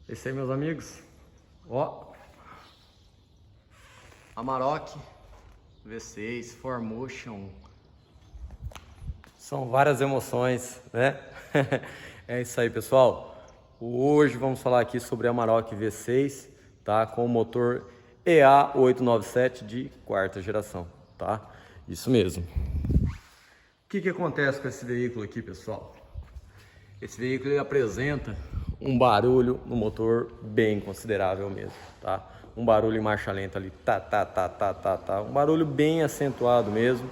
É isso aí, meus amigos. Ó, Amarok V6 4Motion. São várias emoções, né? É isso aí, pessoal. Hoje vamos falar aqui sobre a Amarok V6, tá? Com o motor EA897 de quarta geração, tá? Isso mesmo. O que acontece com esse veículo aqui, pessoal? Esse veículo ele apresenta um barulho no motor bem considerável mesmo, tá? Um barulho em marcha lenta ali, tá. Um barulho bem acentuado mesmo,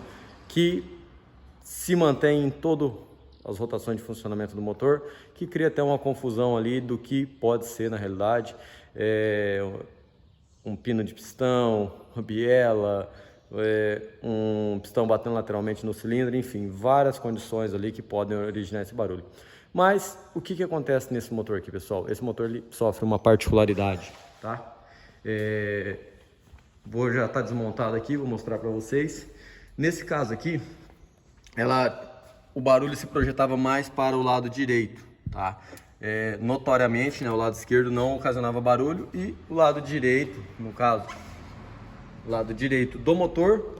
que se mantém em todas as rotações de funcionamento do motor, que cria até uma confusão ali do que pode ser na realidade um pino de pistão, uma biela, um pistão batendo lateralmente no cilindro, enfim, várias condições ali que podem originar esse barulho. Mas o que acontece nesse motor aqui, pessoal? Esse motor ele sofre uma particularidade, tá? Vou já estar desmontado aqui, vou mostrar para vocês. Nesse caso aqui, o barulho se projetava mais para o lado direito, tá? Notoriamente, né, o lado esquerdo não ocasionava barulho e o lado direito, no caso, o lado direito do motor,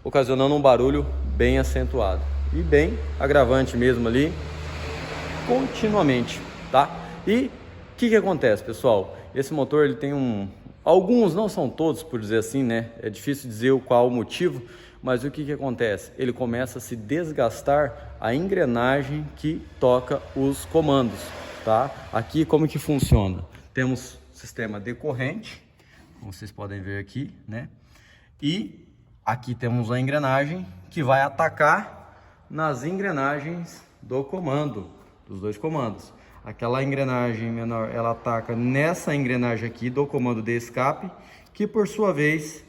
ocasionando um barulho bem acentuado e bem agravante mesmo ali, continuamente, tá? E o que acontece, pessoal? Esse motor ele tem alguns, não são todos, por dizer assim, né? É difícil dizer qual o motivo, mas o que acontece? Ele começa a se desgastar a engrenagem que toca os comandos, tá? Aqui como que funciona? Temos sistema decorrente, como vocês podem ver aqui, né? E aqui temos a engrenagem que vai atacar nas engrenagens do comando, dos dois comandos. Aquela engrenagem menor, ela ataca nessa engrenagem aqui do comando de escape, que por sua vez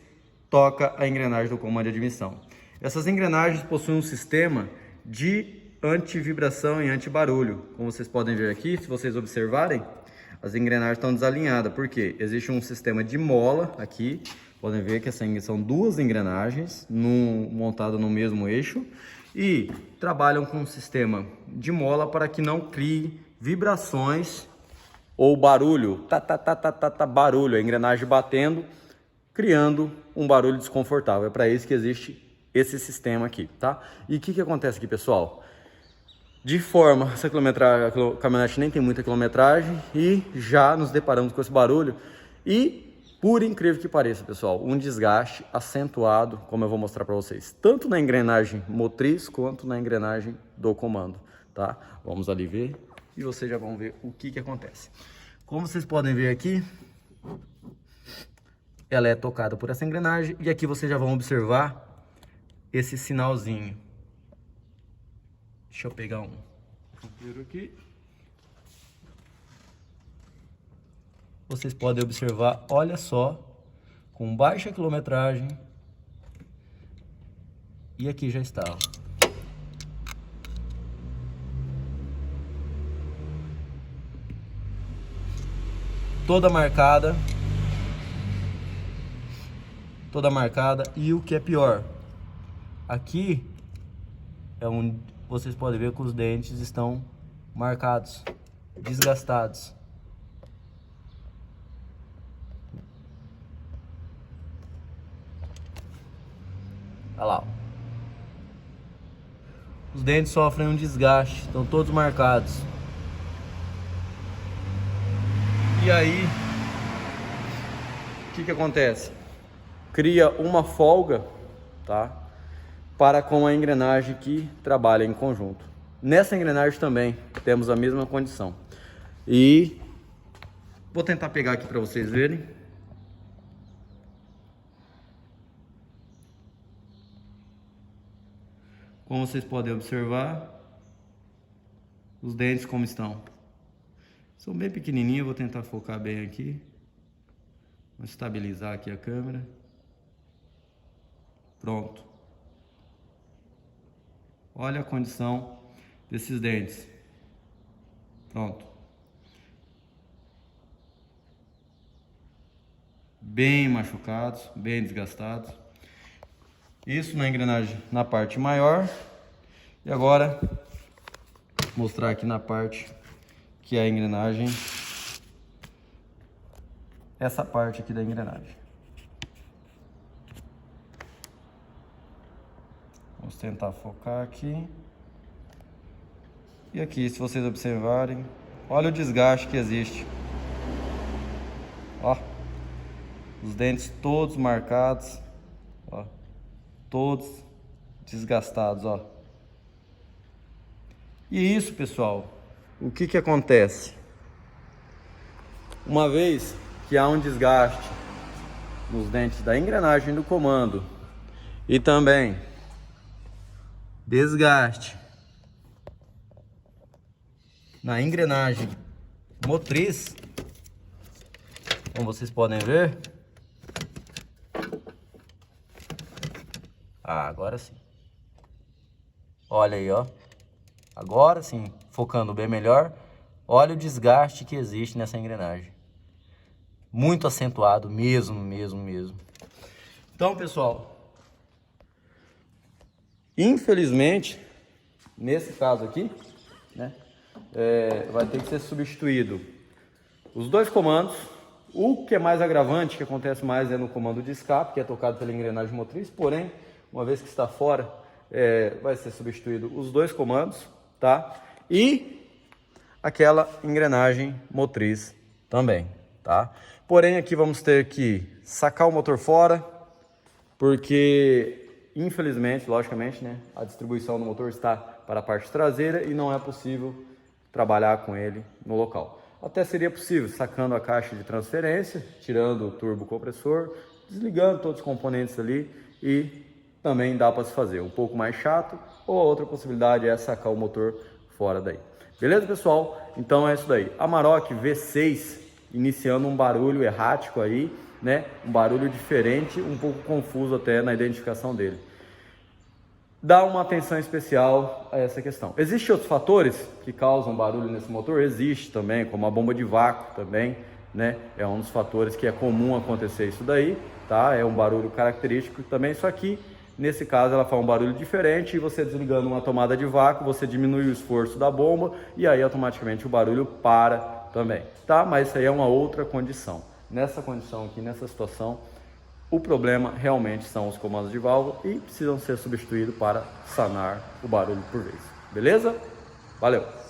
toca a engrenagem do comando de admissão. Essas engrenagens possuem um sistema de anti-vibração e anti-barulho. Como vocês podem ver aqui, se vocês observarem, as engrenagens estão desalinhadas. Por quê? Existe um sistema de mola aqui. Podem ver que são duas engrenagens montadas no mesmo eixo e trabalham com um sistema de mola para que não crie vibrações ou barulho, barulho, a engrenagem batendo, criando um barulho desconfortável. É para isso que existe esse sistema aqui, tá? E o que acontece aqui, pessoal? De forma, essa quilometragem, a caminhonete nem tem muita quilometragem e já nos deparamos com esse barulho e, por incrível que pareça, pessoal, um desgaste acentuado, como eu vou mostrar para vocês, tanto na engrenagem motriz quanto na engrenagem do comando, tá? Vamos ali ver e vocês já vão ver o que acontece. Como vocês podem ver aqui, ela é tocada por essa engrenagem e aqui vocês já vão observar esse sinalzinho. Deixa eu pegar um campeiro aqui. Vocês podem observar, olha só, com baixa quilometragem. E aqui já está. Toda marcada. Toda marcada. E o que é pior, aqui vocês podem ver que os dentes estão marcados, desgastados. Olha lá. Os dentes sofrem um desgaste, estão todos marcados. E aí, o que acontece? Cria uma folga, tá? Para com a engrenagem que trabalha em conjunto. Nessa engrenagem também temos a mesma condição. E vou tentar pegar aqui para vocês verem. Como vocês podem observar, os dentes como estão. São bem pequenininhos, vou tentar focar bem aqui. Vou estabilizar aqui a câmera. Pronto. Olha a condição desses dentes. Pronto. Bem machucados, bem desgastados. Isso na engrenagem na parte maior. E agora, vou mostrar aqui na parte que é a engrenagem essa parte aqui da engrenagem. Vamos tentar focar aqui. E aqui, se vocês observarem, olha o desgaste que existe. Ó, os dentes todos marcados, ó, todos desgastados, ó. E isso, pessoal, o que que acontece? Uma vez que há um desgaste nos dentes da engrenagem do comando e também desgaste na engrenagem motriz, como vocês podem ver, agora sim, olha aí, ó, agora sim, focando bem melhor, olha o desgaste que existe nessa engrenagem, muito acentuado mesmo. Então, pessoal, infelizmente, nesse caso aqui, né, vai ter que ser substituído os dois comandos. O que é mais agravante, que acontece mais, é no comando de escape, que é tocado pela engrenagem motriz, porém, uma vez que está fora, vai ser substituído os dois comandos, tá? E aquela engrenagem motriz também, tá? Porém, aqui vamos ter que sacar o motor fora, porque, infelizmente, logicamente, né, a distribuição do motor está para a parte traseira e não é possível trabalhar com ele no local. Até seria possível, sacando a caixa de transferência, tirando o turbo compressor, desligando todos os componentes ali, e também dá para se fazer. Um pouco mais chato, ou a outra possibilidade é sacar o motor fora daí. Beleza, pessoal? Então é isso daí. Amarok V6 iniciando um barulho errático aí, né? Um barulho diferente, um pouco confuso até na identificação dele. Dá uma atenção especial a essa questão. Existem outros fatores que causam barulho nesse motor? Existe também, como a bomba de vácuo também, né? É um dos fatores que é comum acontecer isso daí, tá? É um barulho característico também, só que nesse caso ela faz um barulho diferente, e você desligando uma tomada de vácuo, você diminui o esforço da bomba e aí automaticamente o barulho para também, tá? Mas isso aí é uma outra condição. Nessa condição aqui, nessa situação, o problema realmente são os comandos de válvula e precisam ser substituídos para sanar o barulho por vez. Beleza? Valeu!